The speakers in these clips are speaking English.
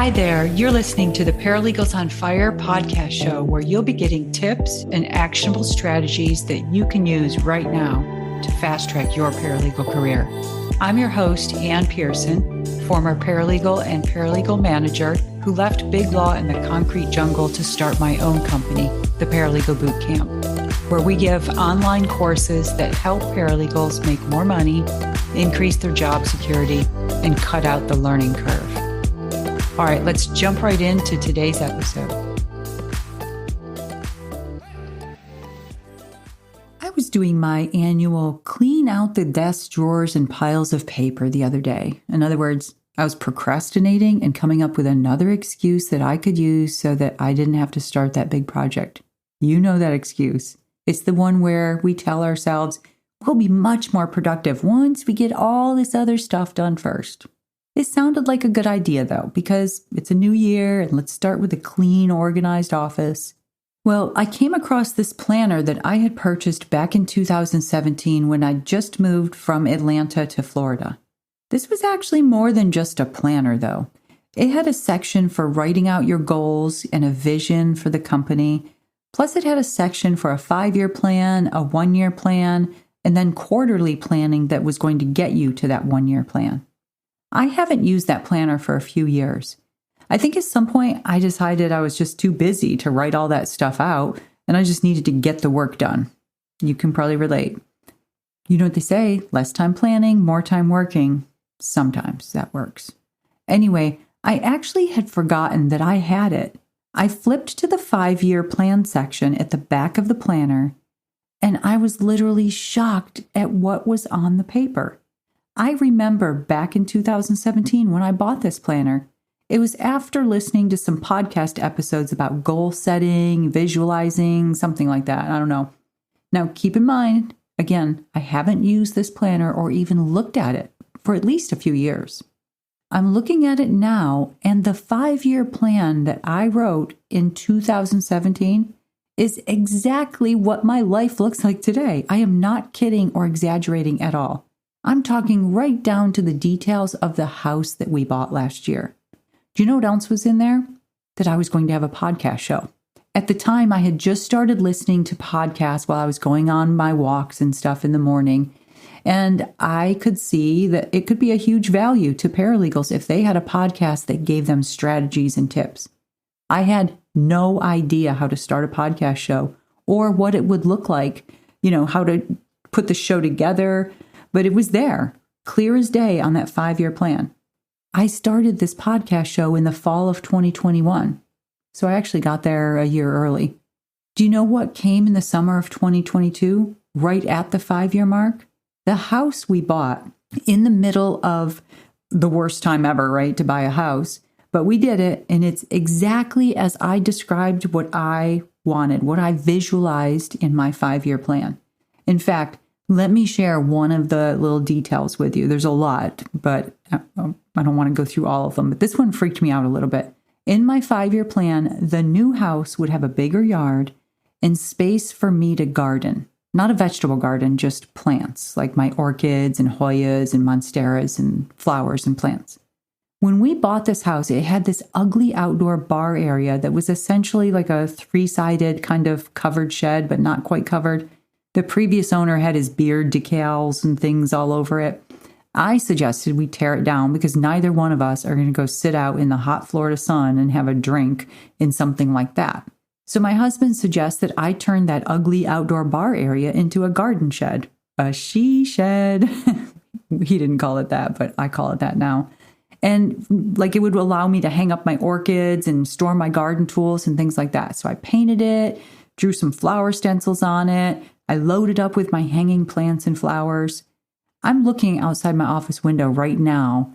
Hi there. You're listening to the Paralegals on Fire podcast show, where you'll be getting tips and actionable strategies that you can use right now to fast track your paralegal career. I'm your host, Ann Pearson, former paralegal and paralegal manager who left big law in the concrete jungle to start my own company, the Paralegal Boot Camp, where we give online courses that help paralegals make more money, increase their job security, and cut out the learning curve. All right, let's jump right into today's episode. I was doing my annual clean out the desk drawers and piles of paper the other day. In other words, I was procrastinating and coming up with another excuse that I could use so that I didn't have to start that big project. You know that excuse. It's the one where we tell ourselves we'll be much more productive once we get all this other stuff done first. It sounded like a good idea, though, because it's a new year and let's start with a clean, organized office. Well, I came across this planner that I had purchased back in 2017 when I just moved from Atlanta to Florida. This was actually more than just a planner, though. It had a section for writing out your goals and a vision for the company. Plus, it had a section for a 5-year plan, a 1-year plan, and then quarterly planning that was going to get you to that 1-year plan. I haven't used that planner for a few years. I think at some point I decided I was just too busy to write all that stuff out, and I just needed to get the work done. You can probably relate. You know what they say, less time planning, more time working. Sometimes that works. Anyway, I actually had forgotten that I had it. I flipped to the 5-year plan section at the back of the planner, and I was literally shocked at what was on the paper. I remember back in 2017 when I bought this planner. It was after listening to some podcast episodes about goal setting, visualizing, something like that. I don't know. Now, keep in mind, again, I haven't used this planner or even looked at it for at least a few years. I'm looking at it now, and the 5-year plan that I wrote in 2017 is exactly what my life looks like today. I am not kidding or exaggerating at all. I'm talking right down to the details of the house that we bought last year. Do you know what else was in there? That I was going to have a podcast show. At the time, I had just started listening to podcasts while I was going on my walks and stuff in the morning. And I could see that it could be a huge value to paralegals if they had a podcast that gave them strategies and tips. I had no idea how to start a podcast show or what it would look like, how to put the show together. But it was there, clear as day on that 5-year plan. I started this podcast show in the fall of 2021. So I actually got there a year early. Do you know what came in the summer of 2022, right at the 5-year mark? The house we bought in the middle of the worst time ever, right, to buy a house. But we did it, and it's exactly as I described what I wanted, what I visualized in my 5-year plan. In fact, let me share one of the little details with you. There's a lot, but I don't want to go through all of them. But this one freaked me out a little bit. In my 5-year plan, the new house would have a bigger yard and space for me to garden. Not a vegetable garden, just plants, like my orchids and Hoyas and monsteras and flowers and plants. When we bought this house, it had this ugly outdoor bar area that was essentially like a 3-sided kind of covered shed, but not quite covered. The previous owner had his beard decals and things all over it. I suggested we tear it down because neither one of us are going to go sit out in the hot Florida sun and have a drink in something like that. So my husband suggests that I turn that ugly outdoor bar area into a garden shed. A she shed. He didn't call it that, but I call it that now. And it would allow me to hang up my orchids and store my garden tools and things like that. So I painted it, drew some flower stencils on it. I loaded up with my hanging plants and flowers. I'm looking outside my office window right now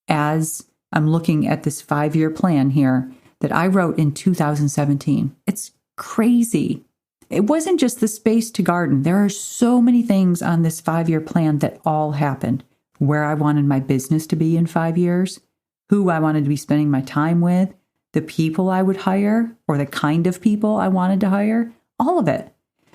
as I'm looking at this 5-year plan here that I wrote in 2017. It's crazy. It wasn't just the space to garden. There are so many things on this 5-year plan that all happened. Where I wanted my business to be in 5 years, who I wanted to be spending my time with, the people I would hire, or the kind of people I wanted to hire, all of it.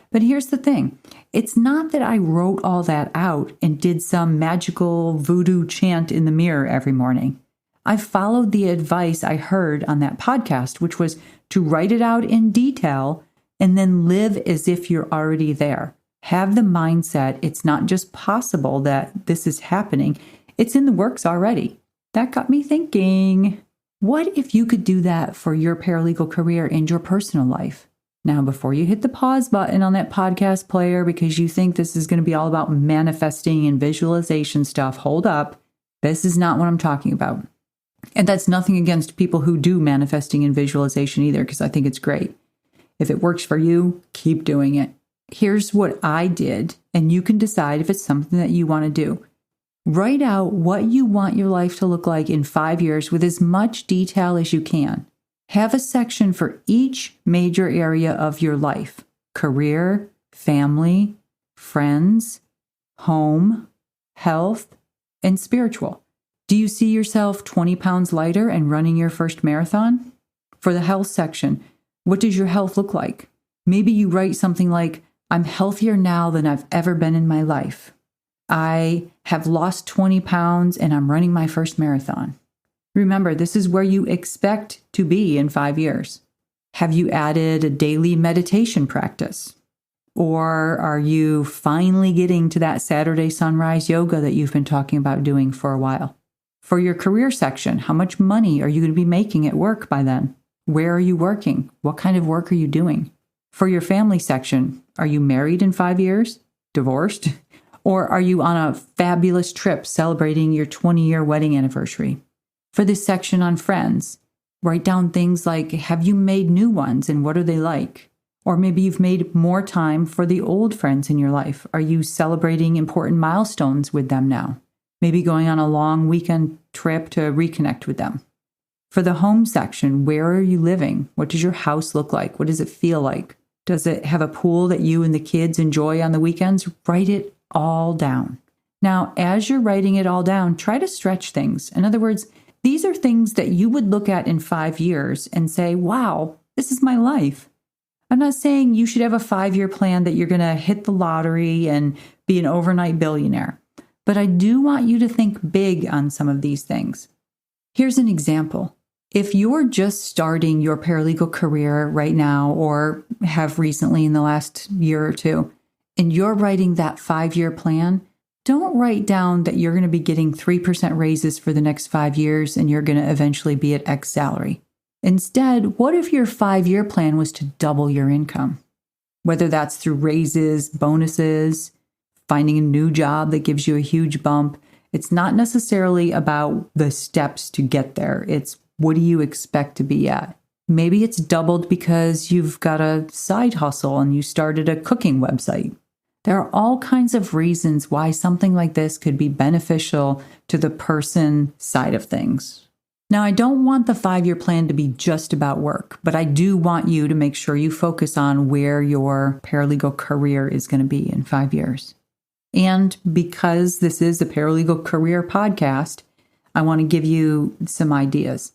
But here's the thing. It's not that I wrote all that out and did some magical voodoo chant in the mirror every morning. I followed the advice I heard on that podcast, which was to write it out in detail and then live as if you're already there. Have the mindset it's not just possible that this is happening, it's in the works already. That got me thinking, what if you could do that for your paralegal career and your personal life? Now, before you hit the pause button on that podcast player because you think this is going to be all about manifesting and visualization stuff, hold up. This is not what I'm talking about. And that's nothing against people who do manifesting and visualization either, because I think it's great. If it works for you, keep doing it. Here's what I did, and you can decide if it's something that you want to do. Write out what you want your life to look like in 5 years with as much detail as you can. Have a section for each major area of your life: career, family, friends, home, health, and spiritual. Do you see yourself 20 pounds lighter and running your first marathon? For the health section, what does your health look like? Maybe you write something like, I'm healthier now than I've ever been in my life. I have lost 20 pounds and I'm running my first marathon. Remember, this is where you expect to be in 5 years. Have you added a daily meditation practice? Or are you finally getting to that Saturday sunrise yoga that you've been talking about doing for a while? For your career section, how much money are you going to be making at work by then? Where are you working? What kind of work are you doing? For your family section, are you married in 5 years? Divorced? Or are you on a fabulous trip celebrating your 20-year wedding anniversary? For this section on friends, write down things like, have you made new ones and what are they like? Or maybe you've made more time for the old friends in your life. Are you celebrating important milestones with them now? Maybe going on a long weekend trip to reconnect with them. For the home section, where are you living? What does your house look like? What does it feel like? Does it have a pool that you and the kids enjoy on the weekends? Write it all down. Now, as you're writing it all down, try to stretch things. In other words, these are things that you would look at in 5 years and say, wow, this is my life. I'm not saying you should have a 5-year plan that you're going to hit the lottery and be an overnight billionaire. But I do want you to think big on some of these things. Here's an example. If you're just starting your paralegal career right now or have recently in the last year or two, and you're writing that 5-year plan, don't write down that you're going to be getting 3% raises for the next 5 years and you're going to eventually be at X salary. Instead, what if your 5-year plan was to double your income? Whether that's through raises, bonuses, finding a new job that gives you a huge bump. It's not necessarily about the steps to get there. It's what do you expect to be at? Maybe it's doubled because you've got a side hustle and you started a cooking website. There are all kinds of reasons why something like this could be beneficial to the person side of things. Now, I don't want the 5-year plan to be just about work, but I do want you to make sure you focus on where your paralegal career is going to be in 5 years. And because this is a paralegal career podcast, I want to give you some ideas.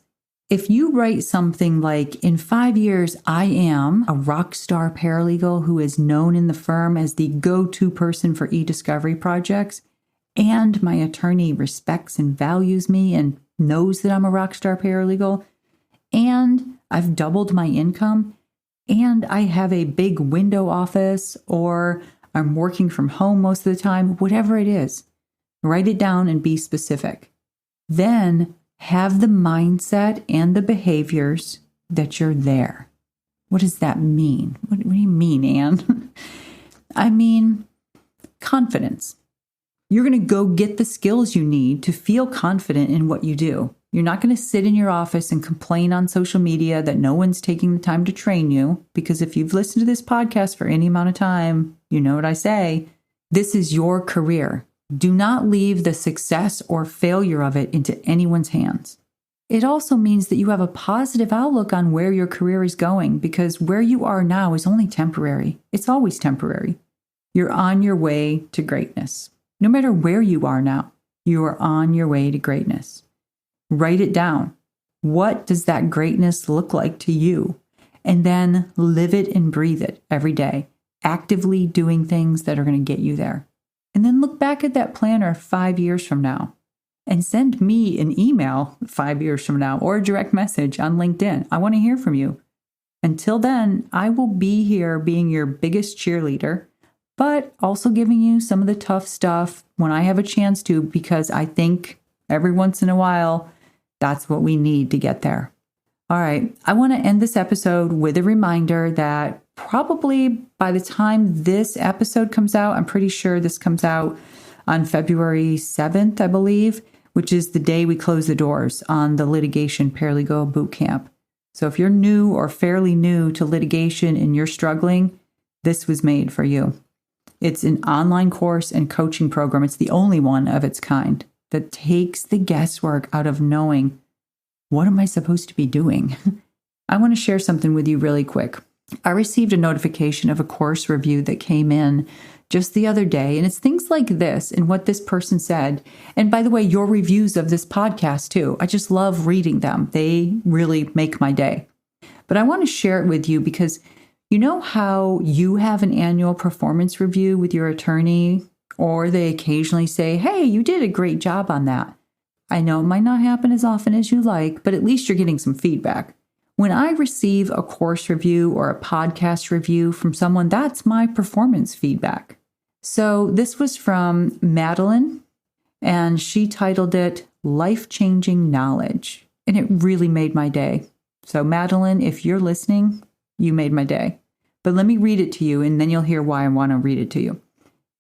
If you write something like, in 5 years, I am a rock star paralegal who is known in the firm as the go-to person for e-discovery projects, and my attorney respects and values me and knows that I'm a rock star paralegal, and I've doubled my income, and I have a big window office, or I'm working from home most of the time, whatever it is, write it down and be specific. Then have the mindset and the behaviors that you're there. What does that mean? What do you mean, Anne? I mean, confidence. You're going to go get the skills you need to feel confident in what you do. You're not going to sit in your office and complain on social media that no one's taking the time to train you, because if you've listened to this podcast for any amount of time, you know what I say. This is your career. Do not leave the success or failure of it into anyone's hands. It also means that you have a positive outlook on where your career is going, because where you are now is only temporary. It's always temporary. You're on your way to greatness. No matter where you are now, you are on your way to greatness. Write it down. What does that greatness look like to you? And then live it and breathe it every day, actively doing things that are going to get you there. And then look back at that planner 5 years from now. and send me an email 5 years from now or a direct message on LinkedIn. I want to hear from you. Until then, I will be here being your biggest cheerleader, but also giving you some of the tough stuff when I have a chance to, because I think every once in a while, that's what we need to get there. All right, I want to end this episode with a reminder that probably by the time this episode comes out, I'm pretty sure this comes out on February 7th, I believe, which is the day we close the doors on the Litigation Paralegal Bootcamp. So if you're new or fairly new to litigation and you're struggling, this was made for you. It's an online course and coaching program. It's the only one of its kind that takes the guesswork out of knowing, what am I supposed to be doing? I want to share something with you really quick. I received a notification of a course review that came in just the other day, and it's things like this and what this person said. And by the way, your reviews of this podcast too. I just love reading them. They really make my day. But I want to share it with you because you know how you have an annual performance review with your attorney, or they occasionally say, hey, you did a great job on that. I know it might not happen as often as you like, but at least you're getting some feedback. When I receive a course review or a podcast review from someone, that's my performance feedback. So this was from Madeline, and she titled it Life-Changing Knowledge, and it really made my day. So Madeline, if you're listening, you made my day. But let me read it to you, and then you'll hear why I want to read it to you.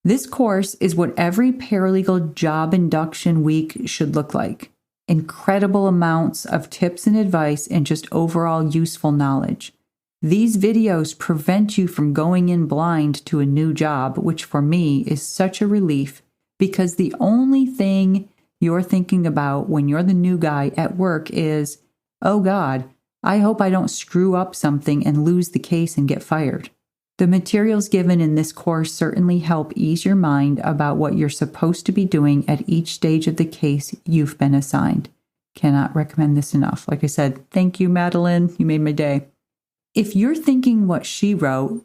This course is what every paralegal job induction week should look like. Incredible amounts of tips and advice and just overall useful knowledge. These videos prevent you from going in blind to a new job, which for me is such a relief because the only thing you're thinking about when you're the new guy at work is, oh God, I hope I don't screw up something and lose the case and get fired. The materials given in this course certainly help ease your mind about what you're supposed to be doing at each stage of the case you've been assigned. Cannot recommend this enough. Like I said, thank you, Madeline. You made my day. If you're thinking what she wrote,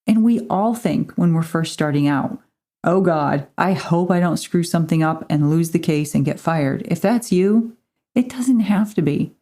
and we all think when we're first starting out, oh God, I hope I don't screw something up and lose the case and get fired. If that's you, it doesn't have to be.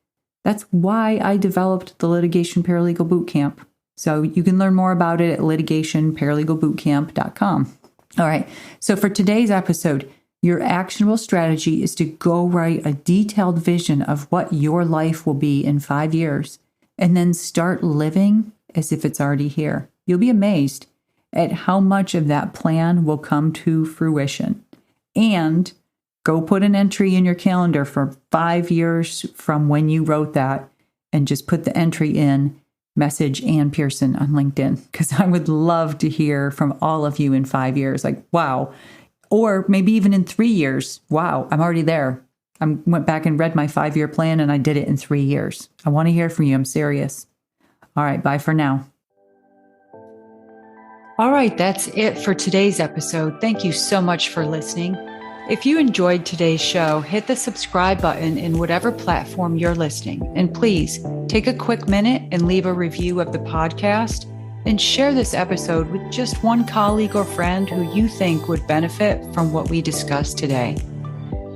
That's why I developed the Litigation Paralegal Bootcamp. So you can learn more about it at litigationparalegalbootcamp.com. All right. So for today's episode, your actionable strategy is to go write a detailed vision of what your life will be in 5 years, and then start living as if it's already here. You'll be amazed at how much of that plan will come to fruition. And go put an entry in your calendar for 5 years from when you wrote that, and just put the entry in, message Ann Pearson on LinkedIn, because I would love to hear from all of you in 5 years. Like, wow. Or maybe even in 3 years. Wow, I'm already there. I went back and read my 5-year plan and I did it in 3 years. I want to hear from you. I'm serious. All right, bye for now. All right, that's it for today's episode. Thank you so much for listening. If you enjoyed today's show, hit the subscribe button in whatever platform you're listening. And please take a quick minute and leave a review of the podcast, and share this episode with just one colleague or friend who you think would benefit from what we discussed today.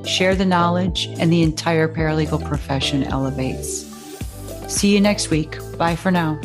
Share the knowledge, and the entire paralegal profession elevates. See you next week. Bye for now.